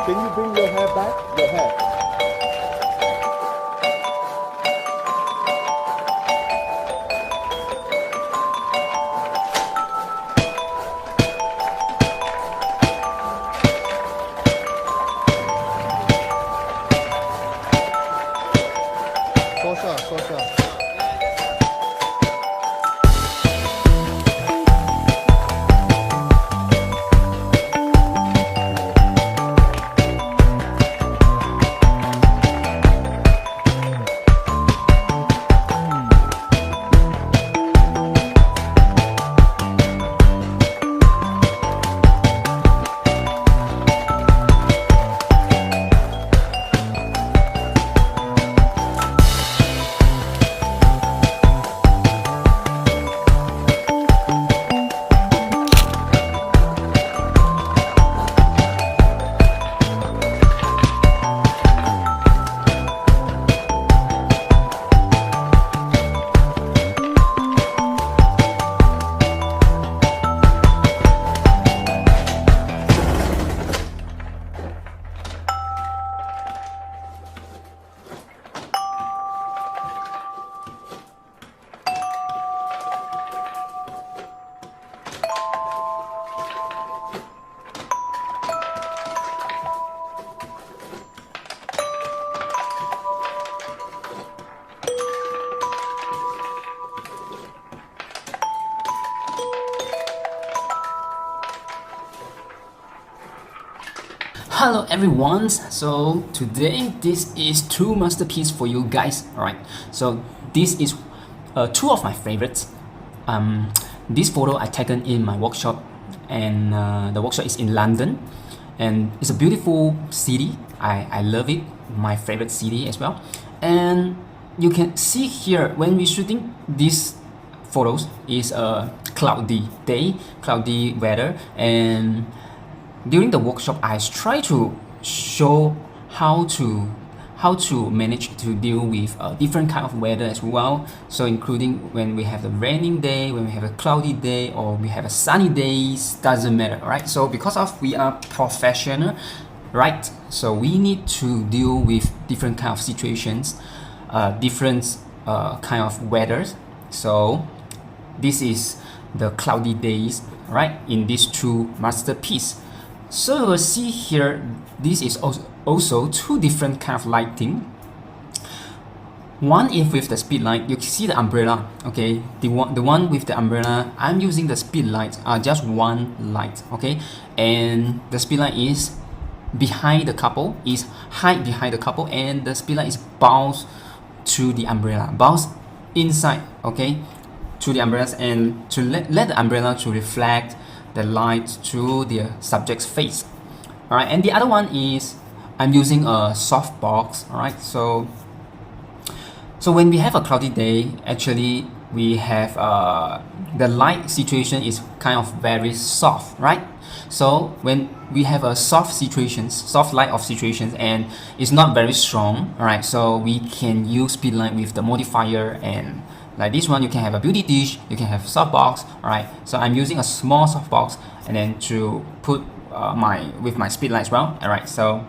Can you bring your hair back? Your hair. Sosha. Hello everyone, so today this is two masterpieces for you guys. Alright, so this is two of my favorites. This photo I taken in my workshop, and the workshop is in London, and it's a beautiful city. I love it, my favorite city as well. And you can see here when we're shooting these photos is a cloudy day, cloudy weather, and during the workshop I try to show how to manage to deal with different kind of weather as well. So including when we have a raining day, when we have a cloudy day, or we have a sunny days, doesn't matter, right? So because of we are professional, right? So we need to deal with different kind of situations, different kind of weathers. So this is the cloudy days, right? In these two masterpiece. So you will see here, this is also two different kind of lighting. One is with the speed light. You can see the umbrella. Okay, the one with the umbrella, I'm using the speed light, just one light. Okay, and the speed light is behind the couple, is hide behind the couple, and the speed light is bounce to the umbrella, bounce inside. Okay, to the umbrellas, and to let the umbrella to reflect the light to the subject's face. All right, and the other one is I'm using a soft box. All right, so when we have a cloudy day, actually we have the light situation is kind of very soft, right? So when we have a soft light of situations, and it's not very strong, all right, so we can use speed light with the modifier, and like this one, you can have a beauty dish, you can have softbox. All right, so I'm using a small softbox, and then to put with my speed light as well. All right, so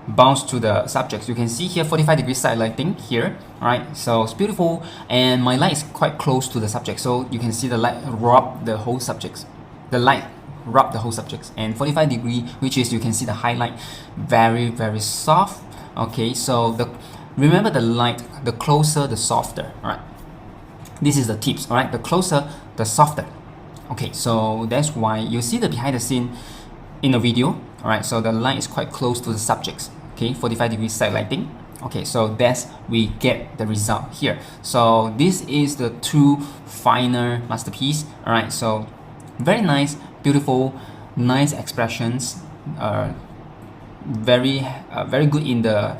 bounce to the subjects. You can see here 45-degree side lighting here. All right, so it's beautiful, and my light is quite close to the subject, so you can see the light rub the whole subjects. The light rub the whole subjects, and 45-degree, which is you can see the highlight, very soft. Okay, so remember the light, the closer the softer. All right. This is the tips, all right? The closer, the softer. Okay, so that's why you see the behind the scene in the video, all right? So the light is quite close to the subjects, okay? 45-degree side lighting. Okay, so that's we get the result here. So this is the two final masterpiece, all right? So very nice, beautiful, nice expressions, very good in the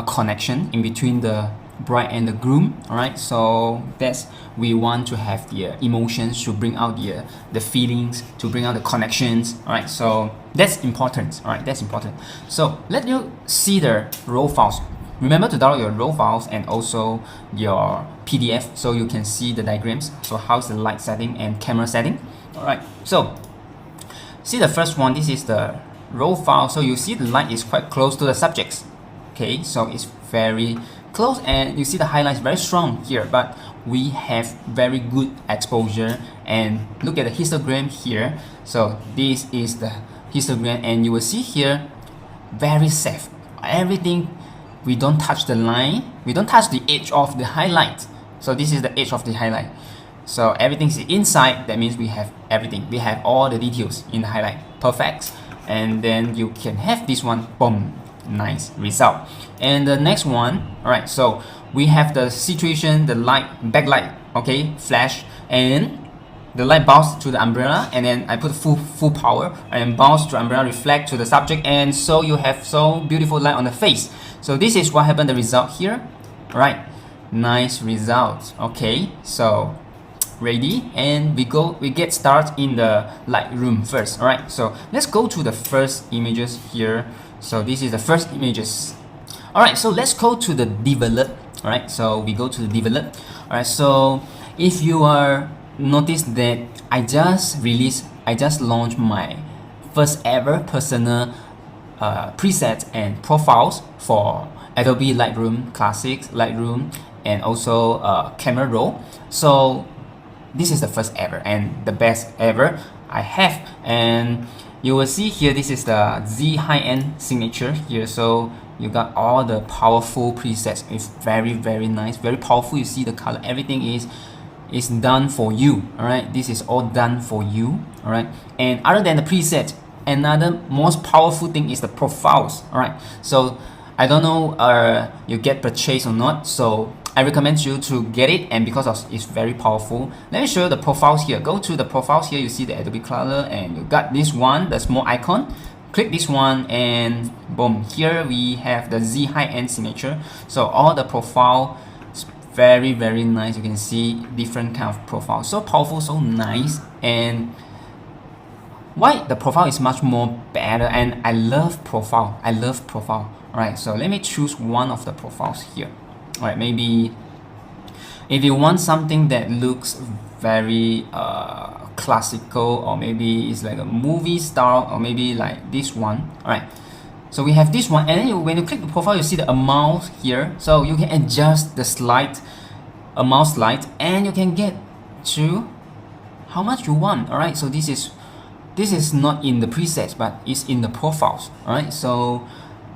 connection in between the bride and the groom. All right, so that's we want to have the emotions, to bring out the feelings, to bring out the connections. All right, so that's important. All right, that's important. So let you see the raw files. Remember to download your raw files and also your PDF, so you can see the diagrams. So how's the light setting and camera setting. All right, so see the first one. This is the raw file, so you see the light is quite close to the subjects. Okay, so it's very close, and you see the highlights very strong here, but we have very good exposure. And look at the histogram here. So this is the histogram, and you will see here very safe. Everything, we don't touch the line, we don't touch the edge of the highlight. So this is the edge of the highlight. So everything's inside. That means we have everything. We have all the details in the highlight. Perfect. And then you can have this one. Boom. Nice result. And the next one, all right, so we have the situation, the light, backlight, okay, flash, and the light bounce to the umbrella, and then I put full power and bounce to umbrella, reflect to the subject, and so you have so beautiful light on the face. So this is what happened, the result here. All right, nice result. Okay, so ready, and we get started in the Lightroom first. All right, so let's go to the first images here. So this is the first images. All right, so let's go to the develop. All right, so we go to the develop. All right, so if you are notice that I just launched my first ever personal presets and profiles for Adobe Lightroom Classic, Lightroom, and also Camera Raw. So this is the first ever and the best ever I have. And you will see here, this is the Z high-end signature here. So you got all the powerful presets. It's very nice, very powerful. You see the color, everything is done for you. All right, this is all done for you. All right, and other than the preset, another most powerful thing is the profiles. All right, so I don't know you get purchased or not, so I recommend you to get it, and because of it's very powerful. Let me show you the profiles here. Go to the profiles here, you see the Adobe color, and you got this one, the small icon. Click this one, and boom, here we have the Z high-end signature. So all the profile is very nice. You can see different kind of profile, so powerful, so nice. And why the profile is much more better, and I love profile. All right, so let me choose one of the profiles here. All right, maybe if you want something that looks very classical, or maybe it's like a movie style, or maybe like this one. All right, so we have this one, and then when you click the profile, you see the amount here, so you can adjust the amount slide, and you can get to how much you want. All right, so this is not in the presets, but it's in the profiles. All right, so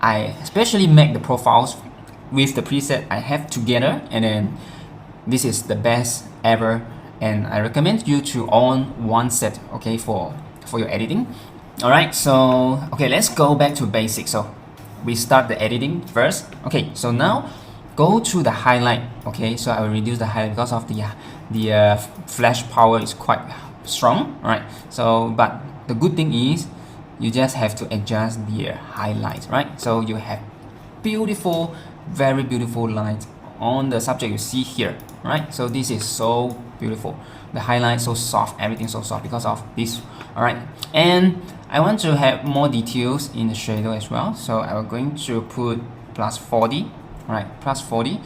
I especially make the profiles with the preset I have together, and then this is the best ever, and I recommend you to own one set, okay, for your editing. All right, so okay, let's go back to basics. So we start the editing first. Okay, so now go to the highlight. Okay, so I will reduce the highlight because of the flash power is quite strong. All right, so but the good thing is you just have to adjust the highlights, right? So you have beautiful, very beautiful lines on the subject you see here, right? So this is so beautiful, the highlight so soft, everything so soft because of this. All right, and I want to have more details in the shadow as well, so I'm going to put +40. All right, +40.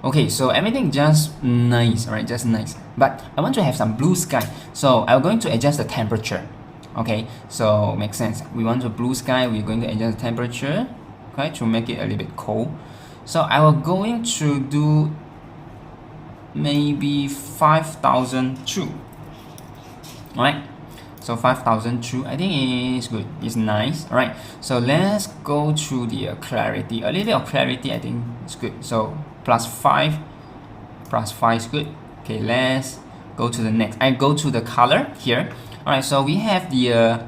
Okay, so everything just nice. All right, just nice, but I want to have some blue sky, so I'm going to adjust the temperature. Okay, so makes sense, we want a blue sky, we're going to adjust the temperature, okay, to make it a little bit cold. So I will going to do maybe 5002. All right, so 5002, I think is good, it's nice. All right, so let's go to the clarity, a little bit of clarity, I think it's good. So +5 is good. Okay, let's go to the next. I go to the color here. All right, so we have the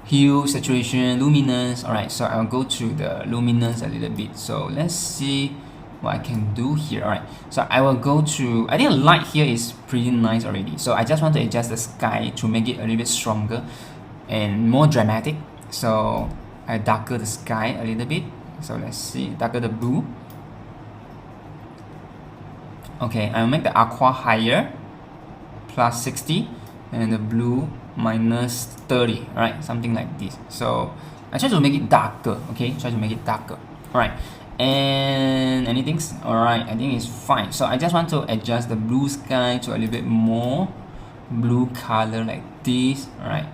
hue, saturation, luminance. All right, so I'll go to the luminance a little bit. So let's see what I can do here. All right, so I will go to, I think the light here is pretty nice already. So I just want to adjust the sky to make it a little bit stronger and more dramatic. So I darker the sky a little bit. So let's see, darker the blue. Okay, I'll make the aqua higher, +60, and the blue -30, right? Something like this. So I try to make it darker, okay? Try to make it darker. All right, and anything? All right, I think it's fine. So I just want to adjust the blue sky to a little bit more blue color like this. All right,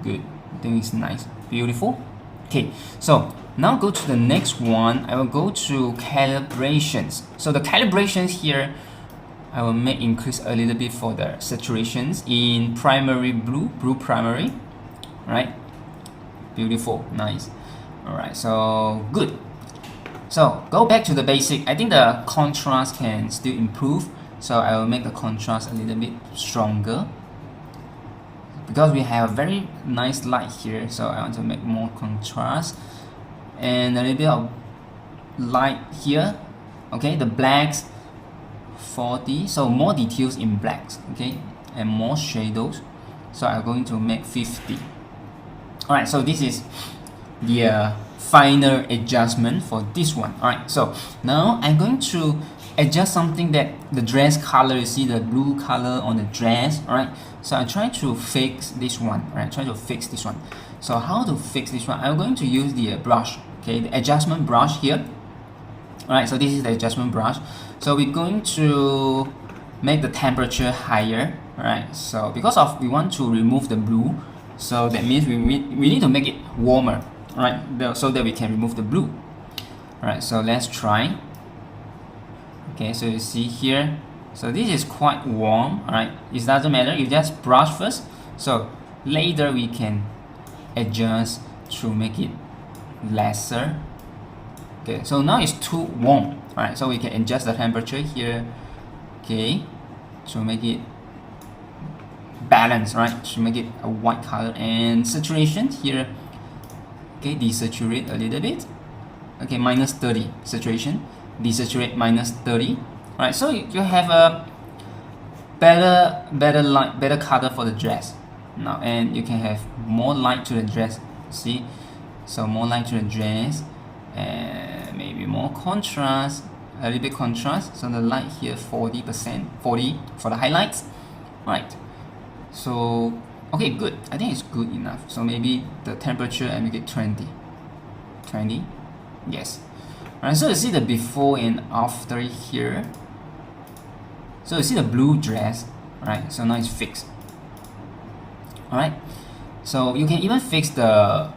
good. I think it's nice, Beautiful. Okay, so now go to the next one. I will go to calibrations. So the calibrations here, I will make increase a little bit for the saturations in primary blue primary, right? Beautiful, nice. All right, so good. So go back to the basic. I think the contrast can still improve. So I will make the contrast a little bit stronger because we have a very nice light here. So I want to make more contrast and a little bit of light here. Okay, the blacks 40, so more details in blacks, okay, and more shadows. So I'm going to make 50. All right, so this is the final adjustment for this one. All right, so now I'm going to adjust something that the dress color. You see the blue color on the dress. All right, so I try to fix this one. All right, try to fix this one. So how to fix this one? I'm going to use the brush, okay, the adjustment brush here. All right, so this is the adjustment brush. So we're going to make the temperature higher. All right, so because of we want to remove the blue, so that means we need to make it warmer. All right, so that we can remove the blue. All right, so let's try. Okay, so you see here, so this is quite warm. All right, it doesn't matter, you just brush first, so later we can adjust to make it lesser. Okay, so now it's too warm. All right, so we can adjust the temperature here, okay, to make it balanced, right, to make it a white color. And saturation here, okay, desaturate a little bit, okay, minus 30 saturation, desaturate minus 30. All right, so you have a better light, better color for the dress now, and you can have more light to the dress. See, so more light to the dress and maybe more contrast, a little bit contrast. So the light here 40%, 40 for the highlights, right? So okay, good. I think it's good enough. So maybe the temperature I make it 20, yes. Alright, so you see the before and after here. So you see the blue dress, right? So now it's fixed. Alright, so you can even fix the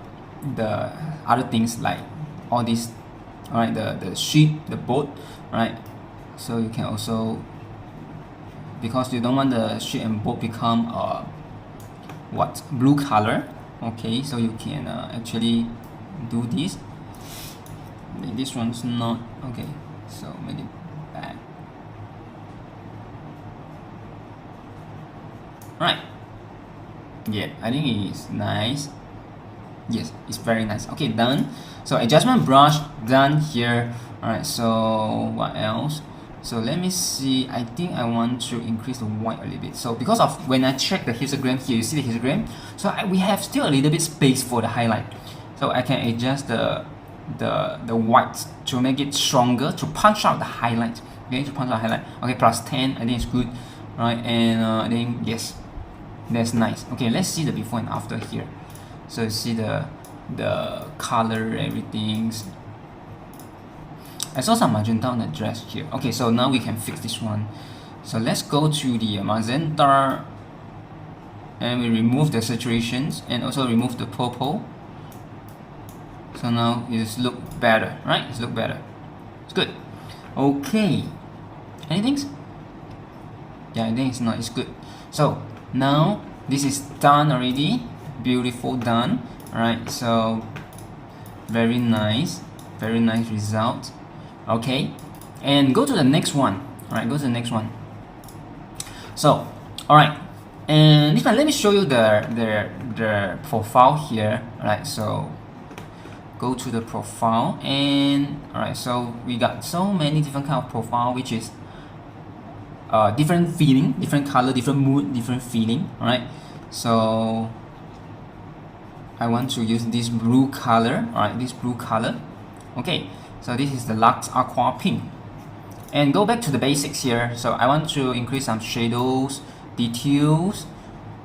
other things like all these. Alright, the sheet, the boat, right? So you can also, because you don't want the sheet and boat become what, blue color. Okay, so you can actually do this. This one's not okay, so make it back. Right, yeah, I think it's nice. Yes, it's very nice. Okay, done. So adjustment brush done here. All right, so what else? So let me see. I think I want to increase the white a little bit. So because of when I check the histogram here, you see the histogram, so we have still a little bit space for the highlight. So I can adjust the white to make it stronger, to punch out the highlight. Okay, to punch out the highlight. Okay, plus 10, I think it's good. Right, and I think yes, that's nice. Okay, let's see the before and after here. So you see the color, everything's. I saw some magenta on the dress here. Okay, so now we can fix this one. So let's go to the magenta and we remove the saturations and also remove the purple. So now it just look better, right? It's look better. It's good. Okay. Anything? Yeah, I think it's not. It's good. So now this is done already. Beautiful, done. All right. So very nice result. Okay, and go to the next one. All right, go to the next one. So, all right, and this one, let me show you the profile here. All right, so go to the profile, and all right, so we got so many different kind of profile, which is different feeling, different color, different mood, different feeling. All right, so I want to use this blue color. All right, this blue color. Okay. So this is the Lux Aqua Pink. And go back to the basics here. So I want to increase some shadows, details,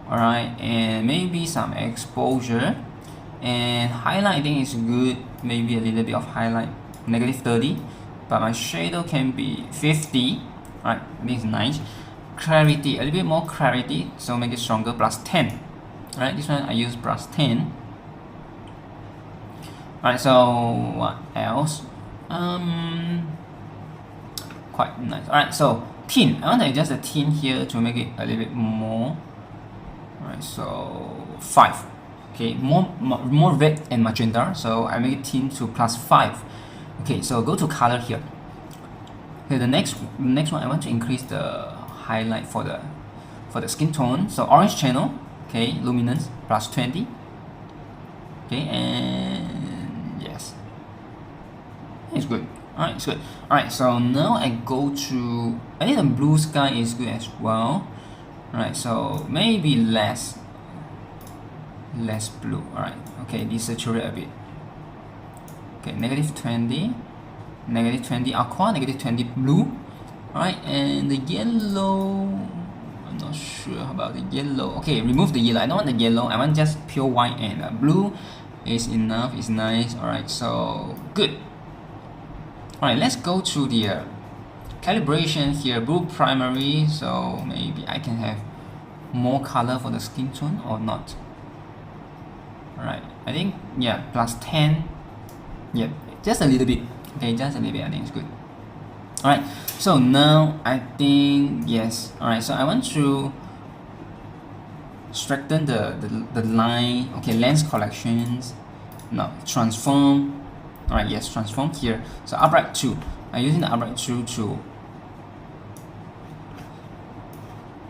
alright, and maybe some exposure. And highlighting is good, maybe a little bit of highlight, negative 30. But my shadow can be 50. Alright, this is nice. Clarity, a little bit more clarity, so make it stronger, plus 10. Alright, this one I use plus 10. Alright, so what else? Quite nice. Alright, so tint. I want to adjust the tint here to make it a little bit more. Alright, so 5. Okay, more red and magenta. So I make it tint to +5. Okay, so go to color here. Okay, the next one I want to increase the highlight for the skin tone. So orange channel. Okay, luminance +20. Okay, and yes, it's good. Alright, it's good. Alright, so now I go to, I think the blue sky is good as well. Alright, so maybe less blue. Alright, okay, desaturate a bit. Okay, -20, -20 aqua, -20 blue. Alright, and the yellow, I'm not sure about the yellow. Okay, remove the yellow. I don't want the yellow. I want just pure white and blue is enough. It's nice. Alright, so good. Alright, let's go to the calibration here. Blue primary, so maybe I can have more color for the skin tone or not. Alright, I think, yeah, +10. Yep, just a little bit. Okay, just a little bit. I think it's good. Alright, so now I think yes. Alright, so I want to strengthen the line. Okay, lens collections. No, transform. Alright, yes, transform here. So upright 2. I'm using the upright 2 to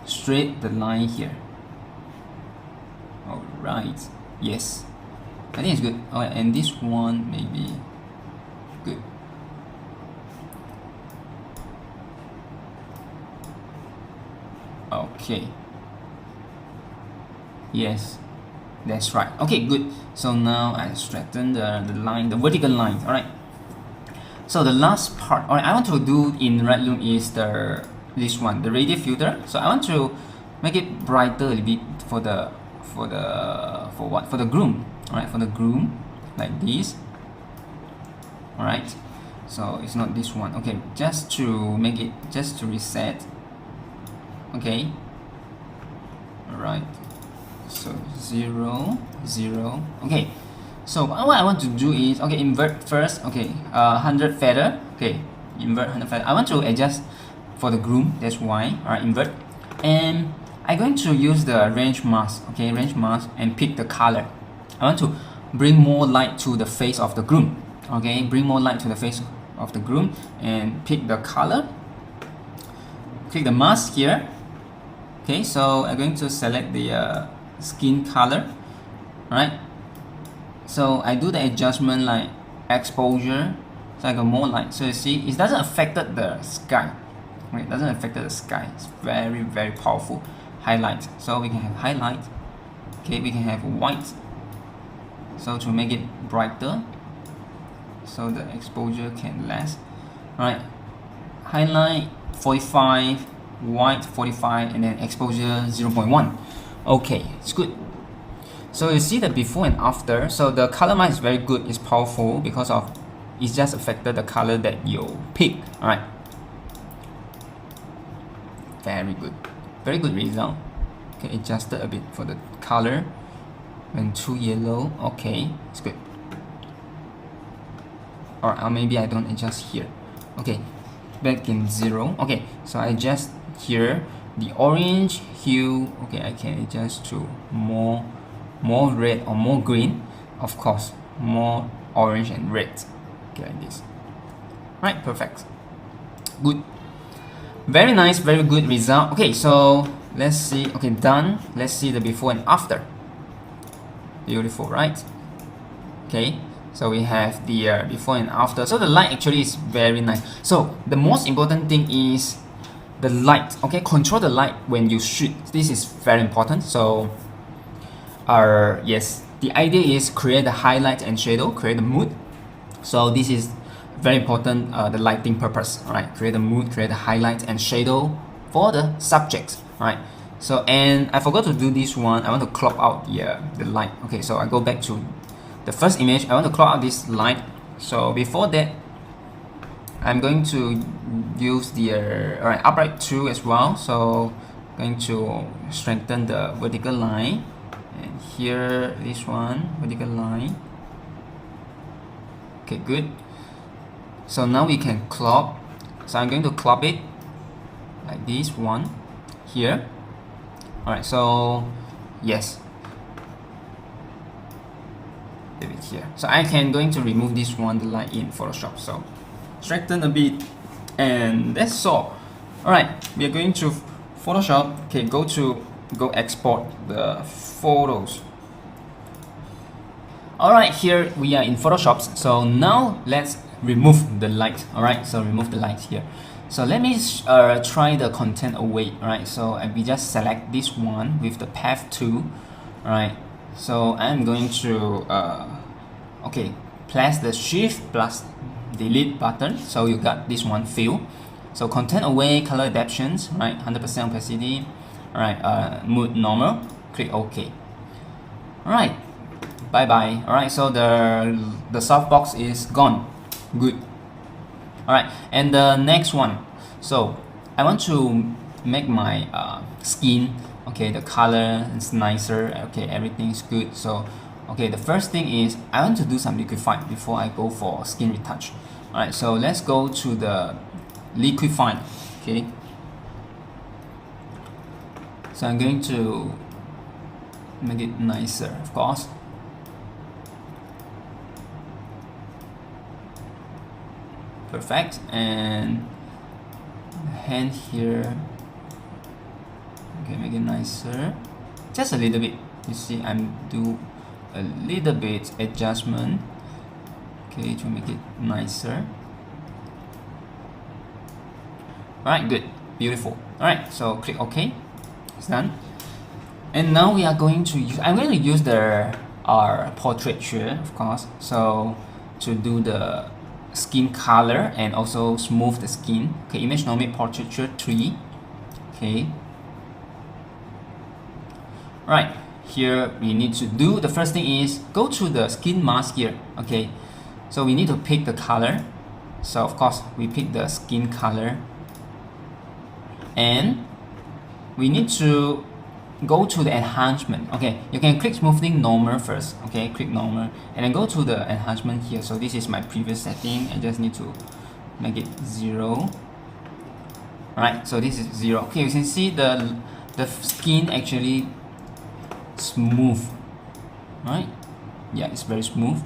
straight the line here. Alright, yes, I think it's good. Alright, and this one maybe good. Okay, yes, that's right. Okay, good. So now I straighten the line, the vertical line. Alright, so the last part, alright, I want to do in Lightroom is this one, the radial filter. So I want to make it brighter a little bit for the groom. Alright, for the groom, like this. Alright, so it's not this one. Okay, just to make it, just to reset. Okay, alright, so 0 0. Okay, so what I want to do is, okay, invert first. Okay, 100 feather. Okay, invert 100 feather. I want to adjust for the groom, that's why. Alright, invert, and I'm going to use the range mask. Okay, range mask, and pick the color. I want to bring more light to the face of the groom. Okay, bring more light to the face of the groom and pick the color. Click the mask here. Okay, so I'm going to select the skin color. Right, so I do the adjustment like exposure, so I got more light. So you see, it doesn't affect the sky. Right, it doesn't affect the sky. It's very, very powerful. Highlight, so we can have highlight. Okay, we can have white, so to make it brighter, so the exposure can last. Right, highlight 45, white 45, and then exposure 0.1. Okay, it's good. So you see the before and after. So the color mask is very good. It's powerful because of it's just affected the color that you pick. All right, very good, very good result. Okay, adjusted a bit for the color and too yellow. Okay, it's good. Or maybe I don't adjust here. Okay, back in 0. Okay, so I adjust here the orange hue. Okay, I can adjust to more red or more green. Of course, more orange and red. Okay, like this. Right, perfect. Good. Very nice, very good result. Okay, so let's see. Okay, done. Let's see the before and after. Beautiful, right? Okay, so we have the before and after. So the light actually is very nice. So the most important thing is the light. Okay, control the light when you shoot. This is very important. So yes, the idea is create the highlight and shadow, create the mood. So this is very important, the lighting purpose. All right, create the mood, create the highlight and shadow for the subject. All right, so and I forgot to do this one. I want to crop out the light. Okay, so I go back to the first image. I want to crop out this light. So before that, I'm going to use the upright 2 as well. So going to strengthen the vertical line, and here this one vertical line. Okay, good. So now we can crop. So I'm going to crop it like this one here. Alright, so yes, leave it here. So I can going to remove this one, the light in Photoshop. So straighten a bit, and that's all. Alright, we are going to Photoshop. Okay, go export the photos. Alright, here we are in Photoshop. So now let's remove the light. Alright, so remove the light here. So let me try the content away. Alright, so we just select this one with the path 2. Alright, so I'm going to okay, press the shift plus delete button. So you got this one fill. So content away, color adaptations, right, 100% opacity. Alright, mood normal, click OK. Alright, bye bye. Alright, so the softbox is gone. Good. Alright, and the next one. So I want to make my skin, okay, the color is nicer, okay, everything's good. So okay, the first thing is I want to do some liquify before I go for skin retouch. Alright, so let's go to the liquify. Okay, so I'm going to make it nicer, of course. Perfect. And hand here, okay, make it nicer, just a little bit. You see, I'm do a little bit adjustment, okay, to make it nicer. Alright, good, beautiful. Alright, so click OK. It's done. And now we are going to use, I'm going to use the portraiture, of course, so to do the skin color and also smooth the skin. Okay, image normal portraiture 3. Okay, right here we need to do the first thing is go to the skin mask here. Okay, so we need to pick the color. So of course we pick the skin color, and we need to go to the enhancement. Okay, you can click smoothing normal first. Okay, click normal and then go to the enhancement here. So this is my previous setting. I just need to make it 0. Right, so this is 0. Okay, you can see the skin actually smooth, right? Yeah, it's very smooth.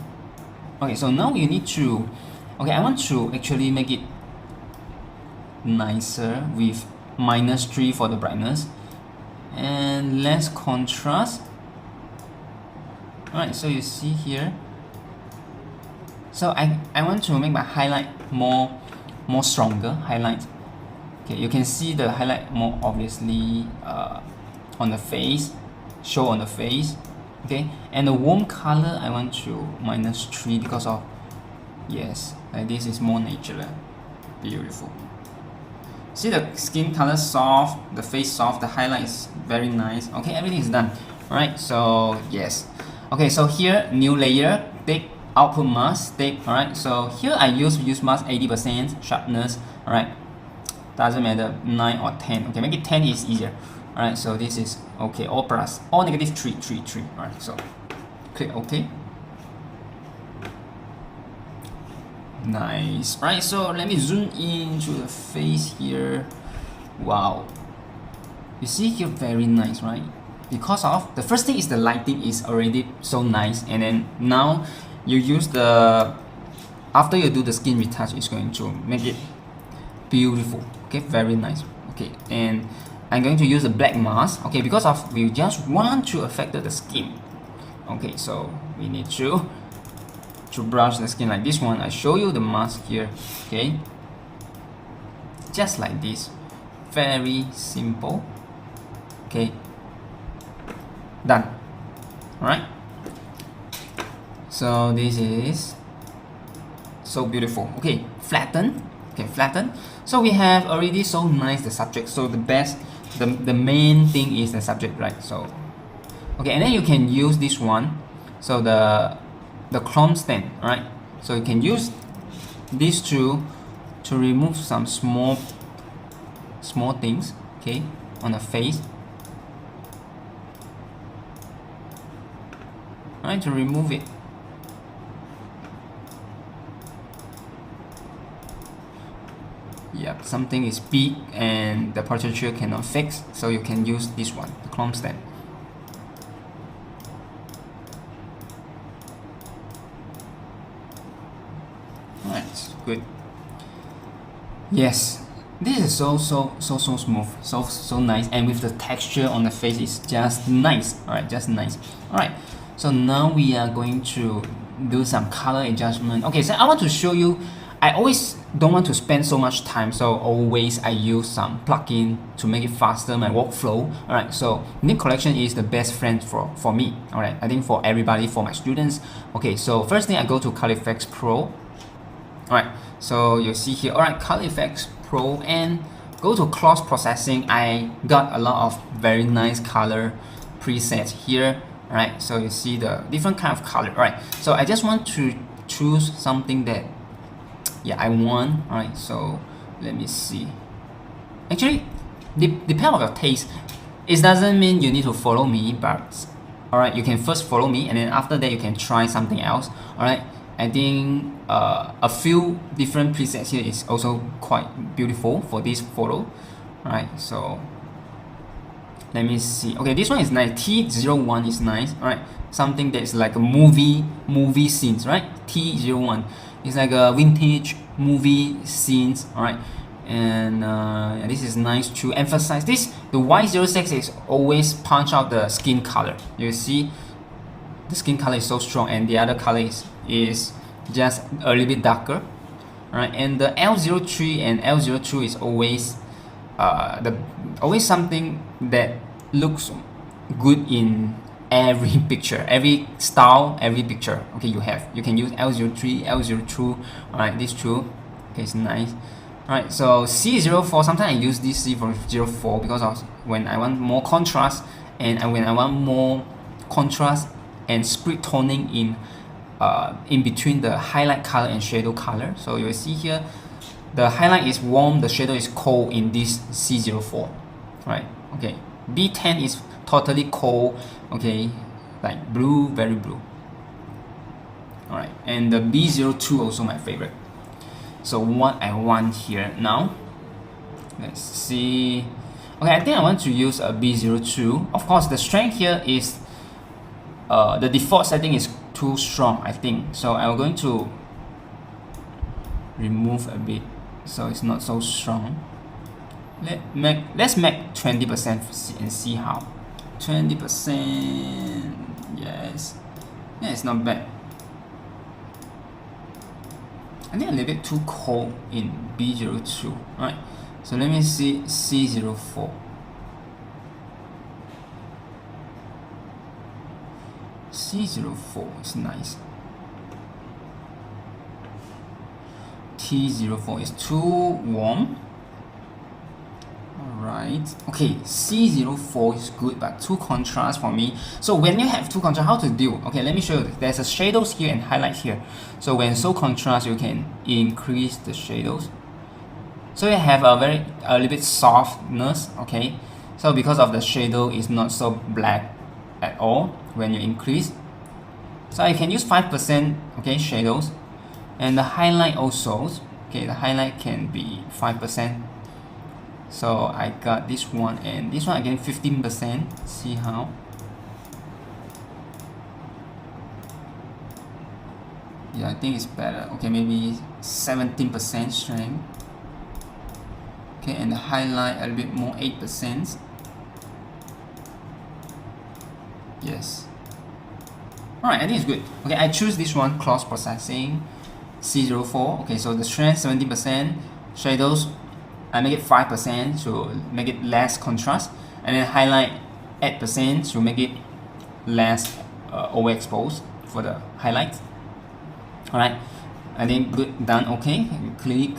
Okay, so now you need to, okay, I want to actually make it nicer with -3 for the brightness and less contrast. Alright, so you see here, so I want to make my highlight more stronger highlight. Okay, you can see the highlight more obviously on the face, show on the face. Okay, and the warm color I want to -3 because of, yes, like this is more natural. Beautiful. See the skin color soft, the face soft, the highlight is very nice. Okay, everything is done. Alright, so yes. Okay, so here new layer, take output mask, take. Alright, so here I use mask 80% sharpness. Alright, doesn't matter 9 or 10. Okay, make it 10 is easier. Alright, so this is okay, all plus, all -3. Alright, so click OK. Nice. Right, so let me zoom into the face here. Wow, you see here, very nice, right? Because of the first thing is the lighting is already so nice, and then now you use the, after you do the skin retouch, it's going to make it beautiful. Okay, very nice. Okay, and I'm going to use a black mask. Okay, because of we just want to affect the skin. Okay, so we need to brush the skin like this one. I show you the mask here. Okay, just like this, very simple. Okay, done. All right, so this is so beautiful. Okay, flatten. Okay, flatten. So we have already so nice the subject. So the best, the main thing is the subject, right? So okay, and then you can use this one. So the chrome stand, right? So you can use these two to remove some small things, okay, on the face. Right, to remove it. Yep, something is big and the portraiture cannot fix, so you can use this one, the chrome stamp. Alright, good. Yes, this is so smooth, so nice, and with the texture on the face is just nice. Alright, just nice. Alright, so now we are going to do some color adjustment. Okay, so I want to show you, I always don't want to spend so much time, so always I use some plugin to make it faster, my workflow. Alright, so Nip Collection is the best friend for me. Alright, I think for everybody, for my students. Okay, so first thing I go to Color Effects Pro. Alright, so you see here, alright, Color Effects Pro, and go to cross processing. I got a lot of very nice color presets here. Alright, so you see the different kind of color. Alright, so I just want to choose something that, yeah, I want. Alright, so let me see. Actually, depend on your taste. It doesn't mean you need to follow me, but alright, you can first follow me, and then after that you can try something else. Alright, I think a few different presets here is also quite beautiful for this photo. Alright, so let me see. Okay, this one is nice. T01 is nice. Alright, something that's like a movie scenes, right? T01 is like a vintage movie scenes. Alright, and this is nice to emphasize this. The Y06 is always punch out the skin color. You see, the skin color is so strong, and the other color is just a little bit darker. Alright, and the L03 and L02 is always always something that looks good in every picture, every style, every picture. Okay, you can use L03, L02. Alright, these two. Okay, it's nice. Alright, so C04, sometimes I use this C04 because of when I want more contrast, and when I want more contrast and split toning in between the highlight color and shadow color. So you will see here, the highlight is warm, the shadow is cold in this C04. Right, okay. B10 is totally cold, okay, like blue, very blue. Alright, and the B02 also my favorite. So what I want here now, let's see. Okay, I think I want to use a B02. Of course, the strength here is the default setting is too strong, I think. So I'm going to remove a bit so it's not so strong. Let's make 20% and see how. 20%, yes. Yeah, it's not bad. I think a little bit too cold in B02. Alright, so let me see C04. C04 is nice. T04 is too warm. Alright, okay, C04 is good but too contrast for me. So when you have too contrast, how to deal? Okay, let me show you. There's a shadows here and highlight here. So when so contrast, you can increase the shadows. So you have a little bit softness, okay? So because of the shadow is not so black at all when you increase. So you can use 5%, okay, shadows. And the highlight also, okay, the highlight can be 5%. So I got this one, and this one again 15%. See how? Yeah, I think it's better. Okay, maybe 17% strength. Okay, and the highlight a little bit more, 8%. Yes. Alright, I think it's good. Okay, I choose this one, cross processing, C04. Okay, so the strength 70%, shadows I make it 5% to make it less contrast, and then highlight 8% to make it less overexposed for the highlight. Alright, I think good, done. Okay, click.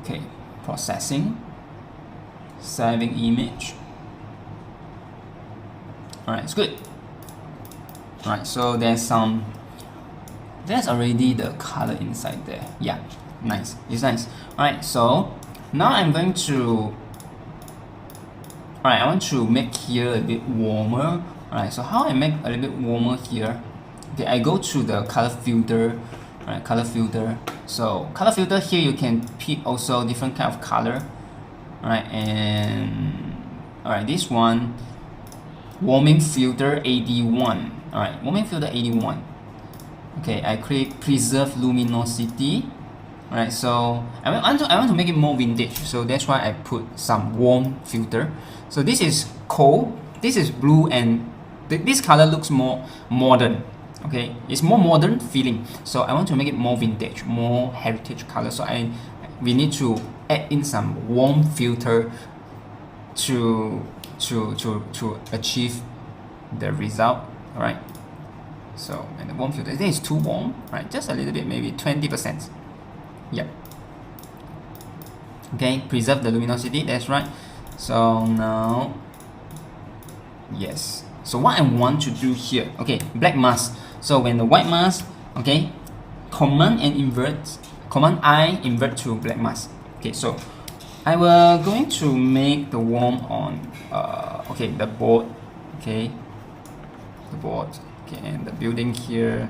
Okay, processing, saving image. Alright, it's good. Alright, so there's already the color inside there. Yeah, nice, it's nice. Alright, so now I'm going to, alright, I want to make here a bit warmer. Alright, so how I make a little bit warmer here? Okay, I go to the color filter Alright, color filter. So color filter here you can pick also different kind of color. Alright, and alright, this one warming filter 81. Alright, warming filter 81. Okay, I click preserve luminosity. Alright, so I want to make it more vintage, so that's why I put some warm filter. So this is cold, this is blue, and this color looks more modern. Okay, it's more modern feeling, so I want to make it more vintage, more heritage color. So we need to add in some warm filter to achieve the result. All right, so and the warm filter, this is too warm, right? Just a little bit, maybe 20%. Yep. Okay, preserve the luminosity, that's right. So now, yes, so what I want to do here, okay, black mask. So when the white mask, okay, command I invert to black mask. Okay, so I will going to make the warm on okay, the board, okay, the board, okay, and the building here.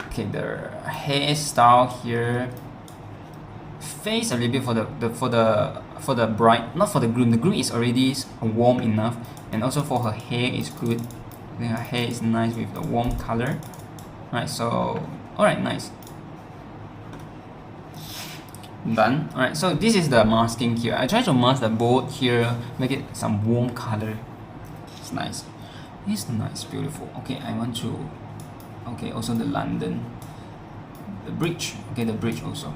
Okay, the hairstyle here. Face a little bit for the bright, not for the groom. The groom is already warm enough, and also for her hair is good. I think her hair is nice with the warm color. Right, so alright, nice. Done. Alright, so this is the masking here. I try to mask the board here, make it some warm color. It's nice. It's nice, beautiful. Okay, I want to. Okay, also the London, the bridge. Okay, the bridge also.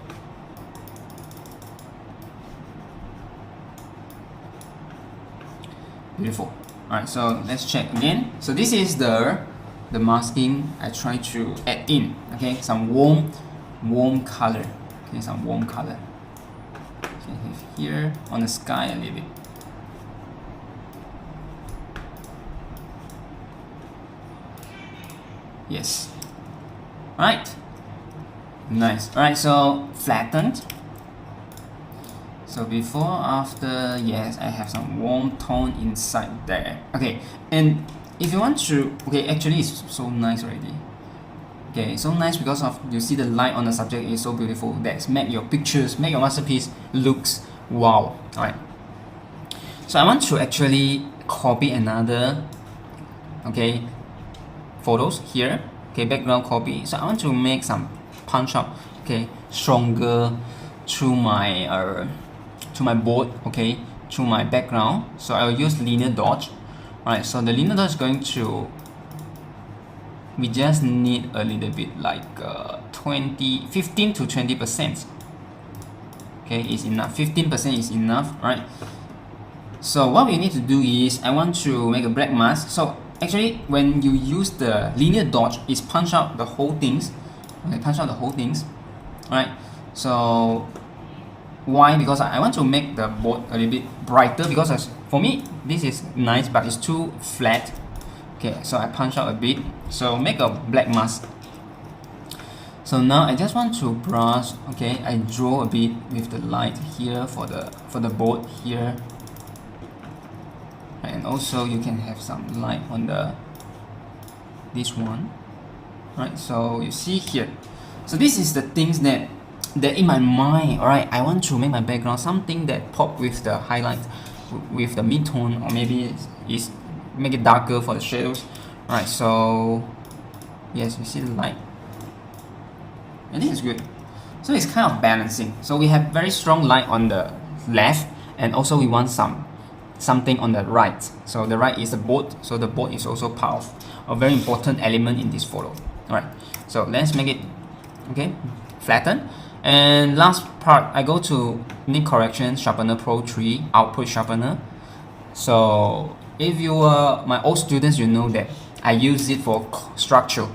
Beautiful. Alright, so let's check again. So this is the masking I try to add in. Okay, some warm color. Okay, some warm color. Okay, here on the sky a little bit. Yes. Alright. Nice. Alright, so flattened. So before, after, yes, I have some warm tone inside there. Okay, and if you want to, okay, actually it's so nice already. Okay, so nice because of, you see the light on the subject is so beautiful. That's make your pictures, make your masterpiece looks wow. Alright. So I want to actually copy another, okay, photos here. Okay, background copy. So I want to make some punch up, okay, stronger to my board, okay, to my background. So I will use linear dodge. Alright, so the linear dodge is going to, we just need a little bit like 15 to 20%. Okay, is enough. 15% is enough, right? So what we need to do is, I want to make a black mask. So actually, when you use the linear dodge, it's punch out the whole things. Okay, punch out the whole things. Alright, so why? Because I want to make the board a little bit brighter, because for me this is nice but it's too flat. Okay, so I punch out a bit, so make a black mask. So now I just want to brush, okay, I draw a bit with the light here for the board here, and also you can have some light on this one, right? So you see here, so this is the things that in my mind. All right, I want to make my background something that pop with the highlight, with the mid-tone, or maybe is make it darker for the shadows. All right, so yes, you see the light, and this is good. So it's kind of balancing. So we have very strong light on the left, and also we want something on the right. So the right is the board, so the board is also part of a very important element in this photo. All right, so let's make it, okay, flatten. And last part, I go to Nik Correction Sharpener Pro 3 Output Sharpener. So if you are my old students, you know that I use it for structure.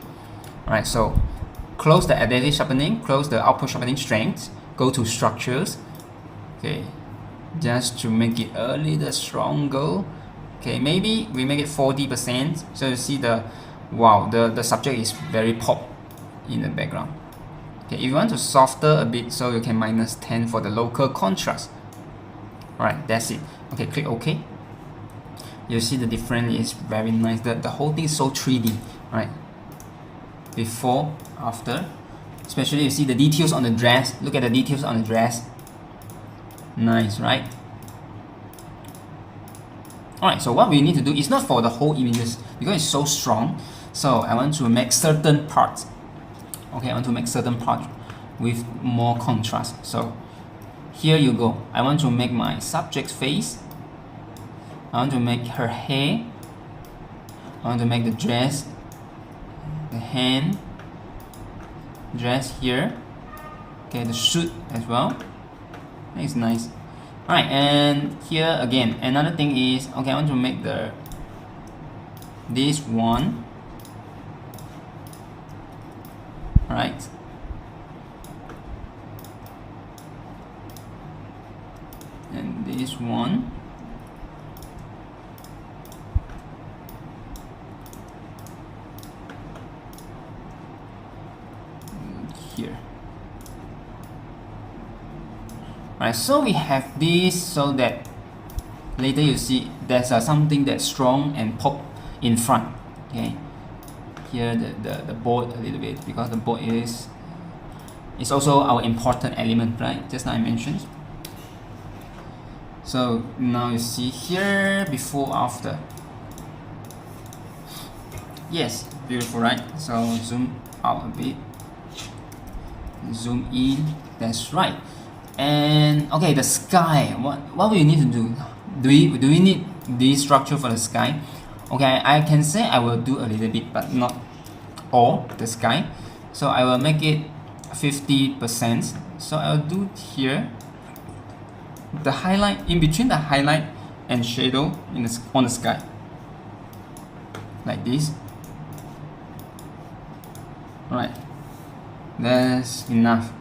Alright, so close the additive sharpening, close the output sharpening strength, go to structures. Okay, just to make it a little stronger. Okay, maybe we make it 40%. So you see the, wow, the subject is very pop in the background. Okay, if you want to softer a bit, so you can -10 for the local contrast. Alright, that's it. Okay, click OK. You see the difference is very nice. The whole thing is so 3D. Right. before, after. Especially you see the details on the dress. Look at the details on the dress. Nice, right? Alright, so what we need to do is not for the whole images because it's so strong. So I want to make certain parts. Okay, I want to make certain parts with more contrast. So here you go. I want to make my subject's face. I want to make her hair. I want to make the dress, the hand, dress here. Okay, the suit as well. It's nice. Alright, and here again, another thing is, okay, I want to make this one. Alright. And this one. Here. Alright, so we have this so that later you see there's something that's strong and pop in front. Okay, here the board a little bit because the board is also our important element, right? Just now I mentioned. So now you see here before, after. Yes, beautiful, right? So zoom out a bit, zoom in. That's right. And okay, the sky. What we need to do? Do we need this structure for the sky? Okay, I can say I will do a little bit, but not all the sky. So I will make it 50%. So I'll do here the highlight in between the highlight and shadow on the sky, like this. Alright, that's enough.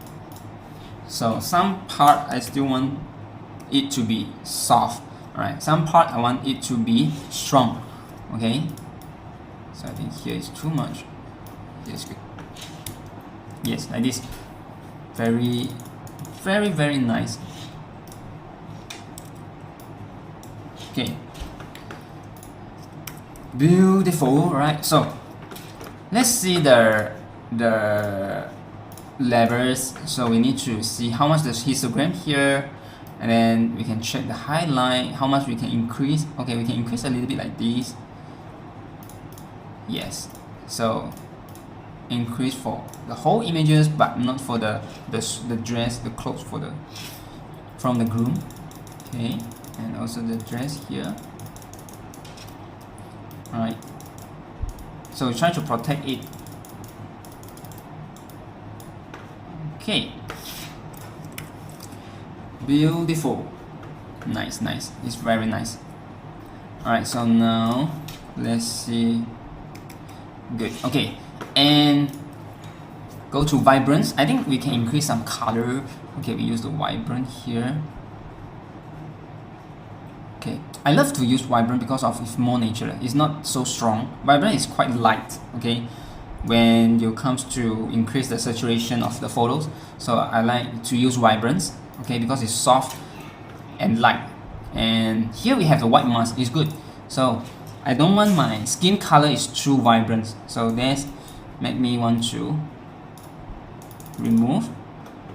So some part I still want it to be soft. Alright, some part I want it to be strong. Okay, so I think here is too much. Yes, good. Yes, like this. Very, very, very nice. Okay, beautiful. Right, so let's see the levels. So we need to see how much the histogram here, and then we can check the highlight, how much we can increase. Okay, we can increase a little bit like this. Yes, so increase for the whole images, but not for the dress, the clothes for the from the groom. Okay, and also the dress here. All right, so try to protect it. Okay, beautiful, nice, nice. It's very nice. All right, so now let's see. Good. Okay, and go to vibrance. I think we can increase some color. Okay, we use the vibrant here. Okay, I love to use vibrant because of it's more natural. It's not so strong. Vibrant is quite light. Okay, when you comes to increase the saturation of the photos, so I like to use vibrance. Okay, because it's soft and light. And here we have the white mask. It's good. So I don't want my skin color is too vibrant, so that's make me want to remove.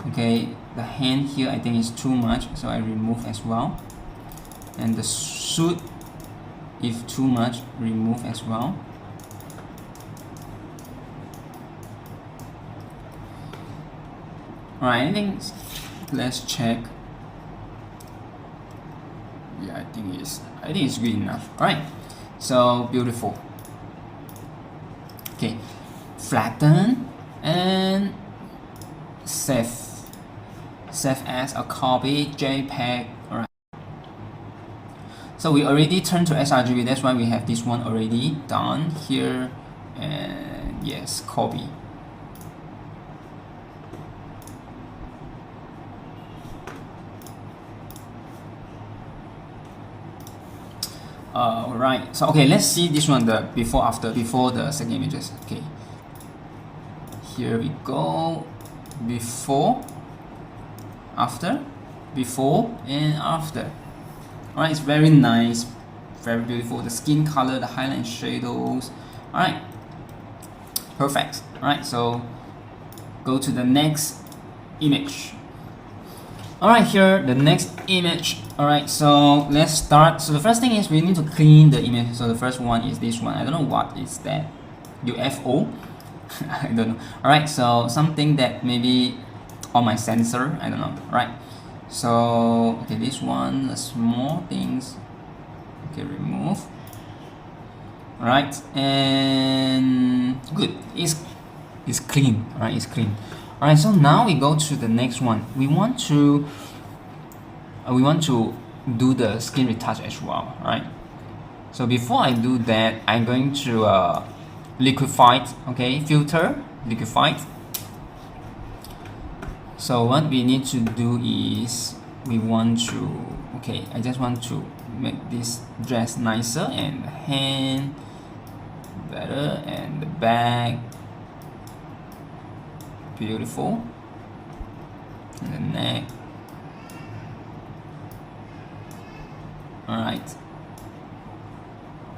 Okay, the hand here I think is too much, so I remove as well. And the suit, if too much, remove as well. Alright, I think let's check. Yeah, I think it's good enough. Alright, so beautiful. Okay, flatten and save as a copy JPEG. Alright, so we already turned to sRGB, that's why we have this one already done here. And yes, copy. Right, so okay, let's see this one, the before after, before the second images. Okay, here we go. Before, after, before and after. Alright, it's very nice, very beautiful. The skin color, the highlight and shadows. Alright, perfect. Alright, so go to the next image. Alright, here the next image. Alright, so let's start. So the first thing is we need to clean the image. So the first one is this one. I don't know what is that. UFO? I don't know. Alright, so something that maybe on my sensor, I don't know. Alright, so okay, this one, the small things, okay, remove. Alright, and good, it's clean. Alright, it's clean. Alright, so now we go to the next one. We want to do the skin retouch as well. Alright, so before I do that, I'm going to liquify, okay, filter, liquify. So what we need to do is we want to, okay, I just want to make this dress nicer, and the hand better, and the back beautiful, and the neck. Alright,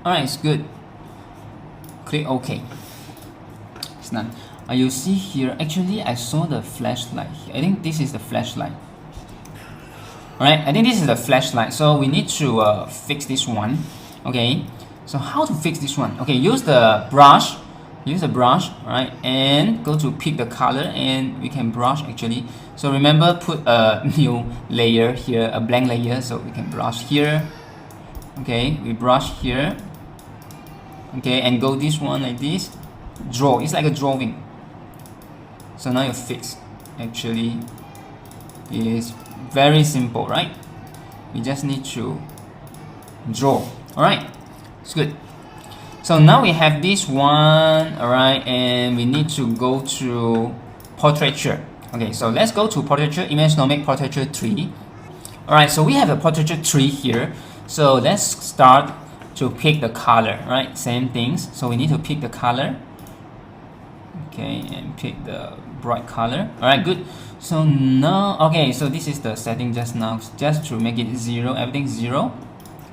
it's good. Click OK. It's done. You see here, actually I saw the flashlight here. I think this is the flashlight. Alright, I think this is the flashlight. So we need to fix this one. Okay, so how to fix this one? Okay, use the brush. Alright, and go to pick the color, and we can brush actually. So remember, put a new layer here, a blank layer, so we can brush here. Okay, we brush here. Okay, and go this one like this. Draw, it's like a drawing. So now you fix. Actually, is very simple, right? We just need to draw. Alright, it's good. So now we have this one, alright, and we need to go to portraiture. Okay, so let's go to portraiture, image nomic portraiture 3. Alright, so we have a portraiture 3 here. So let's start to pick the color, right? Same things. So we need to pick the color. Okay, and pick the bright color. Alright, good. So now, okay, so this is the setting just now, just to make it 0, everything 0.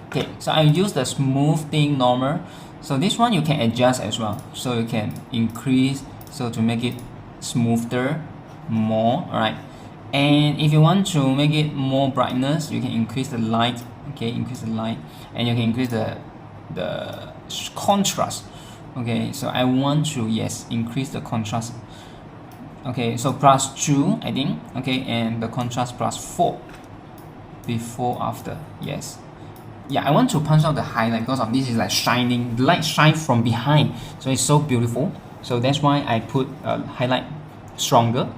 Okay, so I use the smooth thing normal. So this one you can adjust as well. So you can increase, so to make it smoother, more, alright. And if you want to make it more brightness, you can increase the light. Okay, increase the light, and you can increase the contrast. Okay, so I want to, yes, increase the contrast. Okay, so +2 I think. Okay, and the contrast +4. Before, after, yes. Yeah, I want to punch out the highlight because of this is like shining, the light shine from behind, so it's so beautiful. So that's why I put highlight stronger.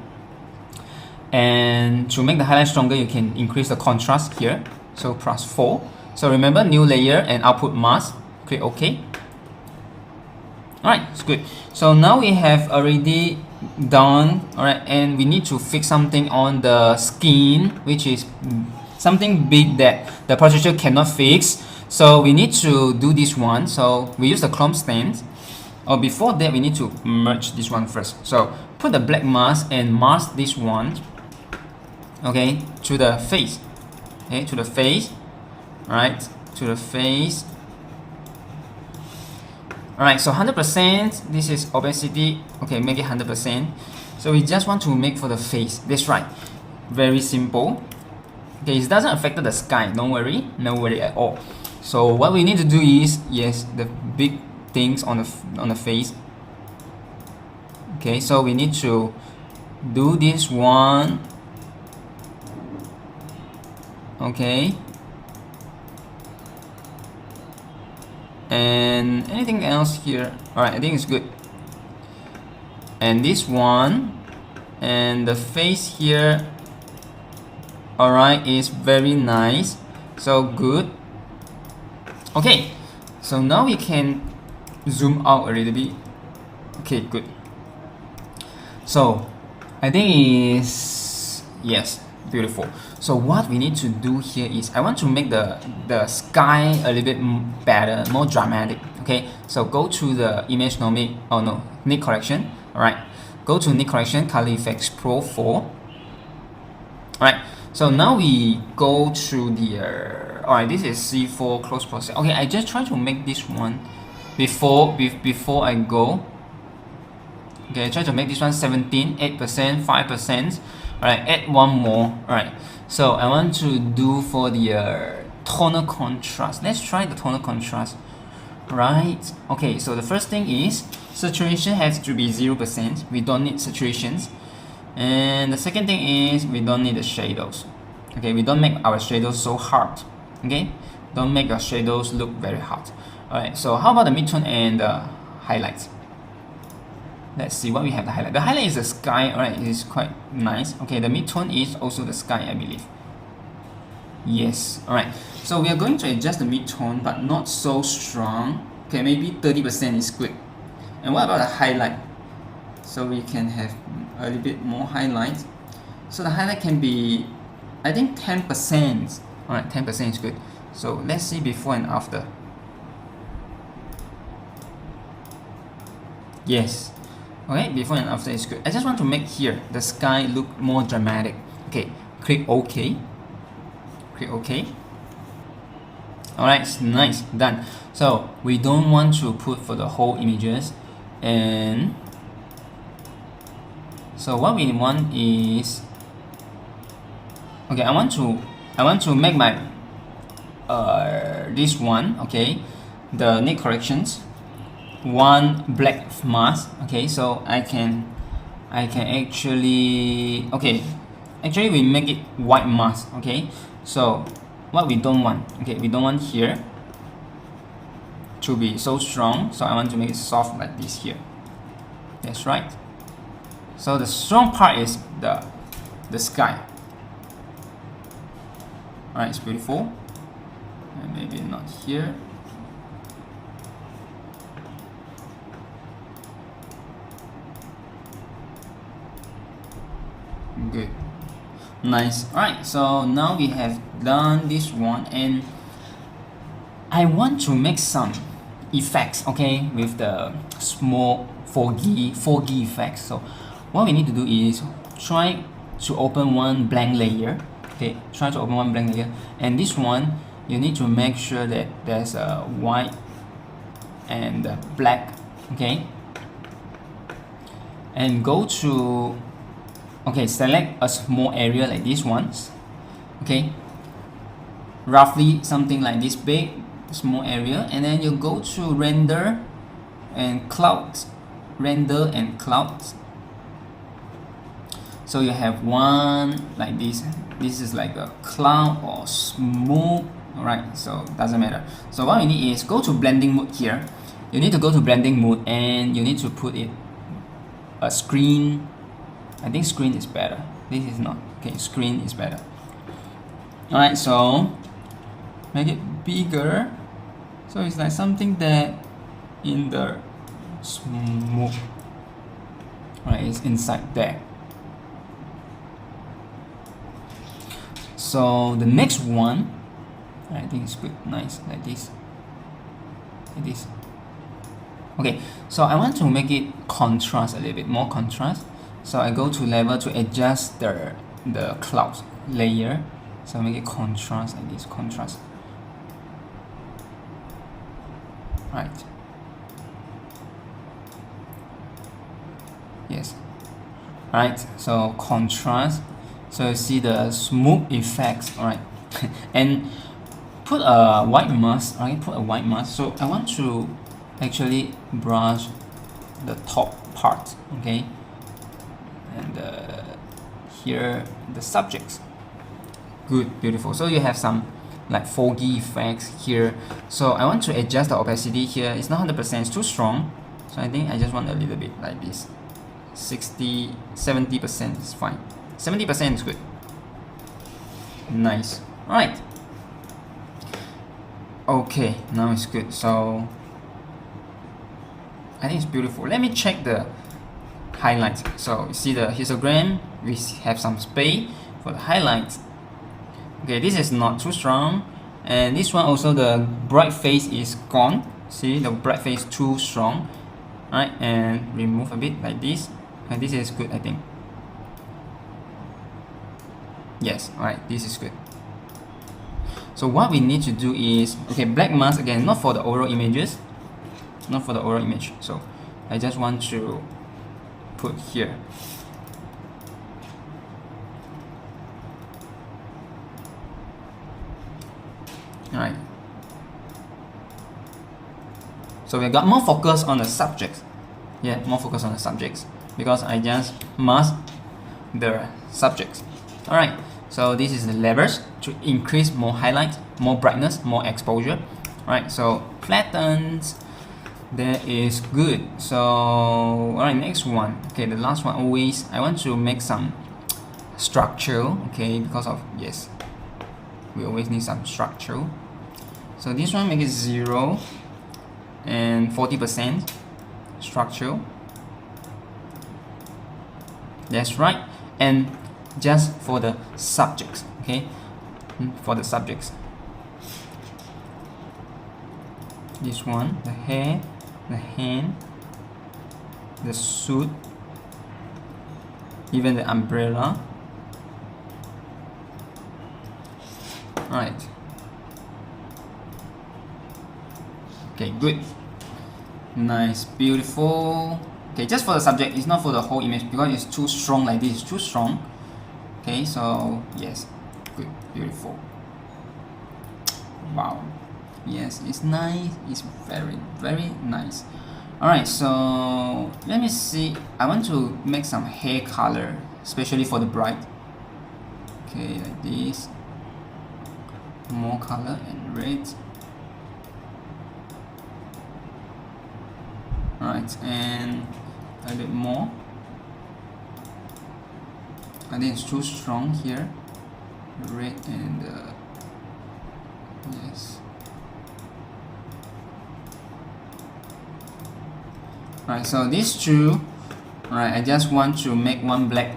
And to make the highlight stronger, you can increase the contrast here. So +4. So remember, new layer and output mask. Click OK. Alright, it's good. So now we have already done. Alright, and we need to fix something on the skin, which is something big that the portraiture cannot fix. So we need to do this one. So we use the chrome stand. Or before that, we need to merge this one first. So put the black mask and mask this one. Okay, to the face. Okay, to the face. Alright, to the face. Alright, so 100%, this is opacity. Okay, make it 100%. So we just want to make for the face. That's right. Very simple. Okay, it doesn't affect the sky. Don't worry. No worry at all. So what we need to do is, yes, the big things on the face. Okay, so we need to do this one. Okay. And anything else here? Alright, I think it's good. And this one, and the face here, alright, is very nice. So good. Okay, so now we can zoom out a little bit. Okay, good. So I think it's, yes, beautiful. So what we need to do here is, I want to make the sky a little bit better, more dramatic. Okay, so go to the image nomic, oh no, Nik correction. Alright, go to Nik correction, color effects Pro 4. Alright, so now we go to the alright, this is C4 close process. Okay, I just try to make this one before I go Okay, try to make this one 17, 8%, 5%. Alright, add one more. Alright, so I want to do for the tonal contrast. Let's try the tonal contrast. Right, okay, so the first thing is saturation has to be 0%. We don't need saturations. And the second thing is we don't need the shadows. Okay, we don't make our shadows so hard. Okay, don't make our shadows look very hard. Alright, so how about the midtone and the highlights? Let's see what we have the highlight. The highlight is the sky. Alright, it is quite nice. Okay, the midtone is also the sky, I believe. Yes, alright. So we are going to adjust the midtone, but not so strong. Okay, maybe 30% is good. And what about the highlight? So we can have a little bit more highlight. So the highlight can be, I think 10%. Alright, 10% is good. So let's see before and after. Yes. Okay, before and after is good. I just want to make here the sky look more dramatic. Okay, click OK. Click OK. Alright, nice, done. So we don't want to put for the whole images, and so what we want is, okay, I want to make my this one, okay, the need corrections, one black mask. Okay, so I can actually, okay, actually we make it white mask. Okay, so what we don't want, okay, we don't want here to be so strong, so I want to make it soft like this here. That's right. So the strong part is the sky. Alright, it's beautiful. And maybe not here. Good. Nice. Alright, so now we have done this one, and I want to make some effects, okay, with the small foggy effects. So what we need to do is try to open one blank layer. Okay, try to open one blank layer, and this one you need to make sure that there's a white and black. Okay, and go to, okay, select a small area like this ones. Okay, roughly something like this big small area, and then you go to render and clouds, render and clouds. So you have one like this. This is like a cloud or smoke. Alright, so doesn't matter. So what we need is go to blending mode here. You need to go to blending mode, and you need to put it a screen. I think screen is better. This is not. Okay, screen is better. Alright, so make it bigger. So it's like something that in the smoke. Alright, it's inside there. So the next one, I think it's good, nice, like this. Like this. Okay, so I want to make it contrast a little bit more contrast. So I go to level to adjust the clouds layer. So make it contrast like this, contrast. Right. Yes. Right. So contrast. So you see the smooth effects. All right. And put a white mask. Alright. Put a white mask. So I want to actually brush the top part. Okay. And here the subjects. Good, beautiful. So you have some like foggy effects here. So I want to adjust the opacity here. It's not 100%, it's too strong. So I think I just want a little bit like this. 60, 70% is fine. 70% is good. Nice. Alright. Okay, now it's good. So I think it's beautiful. Let me check the highlights. So you see the histogram, we have some space for the highlights. Okay, this is not too strong, and this one also the bright face is gone. See, the bright face too strong. Alright, and remove a bit like this, and this is good, I think. Yes, alright, this is good. So what we need to do is, okay, black mask again, not for the overall images, not for the overall image. So I just want to put here. Alright. So we got more focus on the subjects. Yeah, more focus on the subjects because I just mask the subjects. Alright, so this is the levers to increase more highlight, more brightness, more exposure. Alright, so flattens. That is good. So alright, next one. Okay, the last one. Always I want to make some structure. Okay, because of yes, we always need some structure. So this one make it 0 and 40% structure. That's right. And just for the subjects, okay, for the subjects. This one, the hair, the hand, the suit, even the umbrella. Right. Okay, good. Nice, beautiful. Okay, just for the subject, it's not for the whole image because it's too strong like this, it's too strong. Okay, so yes, good, beautiful. Wow. Yes, it's nice, it's very, very nice. Alright, so let me see. I want to make some hair color, especially for the bride. Okay, like this. More color and red. Alright, and a bit more. I think it's too strong here. Red and yes. Alright, so these two. Alright, I just want to make one black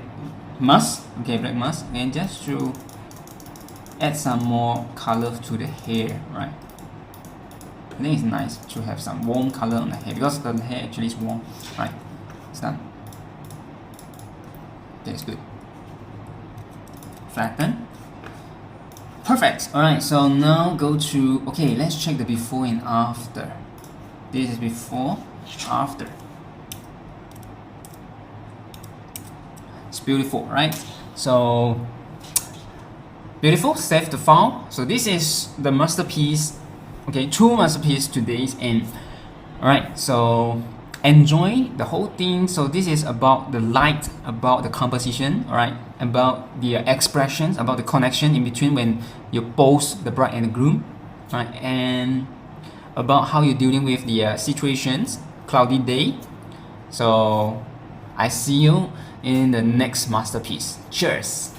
mask. Okay, black mask, and just to add some more color to the hair. Right. I think it's nice to have some warm color on the hair because the hair actually is warm. Right, it's done. That's good. Flatten. Perfect. Alright, so now go to, okay, let's check the before and after. This is before, after. It's beautiful, right? So, beautiful, save the file. So this is the masterpiece. Okay, 2 masterpieces today, and alright, so enjoy the whole thing. So this is about the light, about the composition, alright, about the expressions, about the connection in between when you pose the bride and the groom, right, and about how you're dealing with the situations, cloudy day. So I see you in the next masterpiece. Cheers.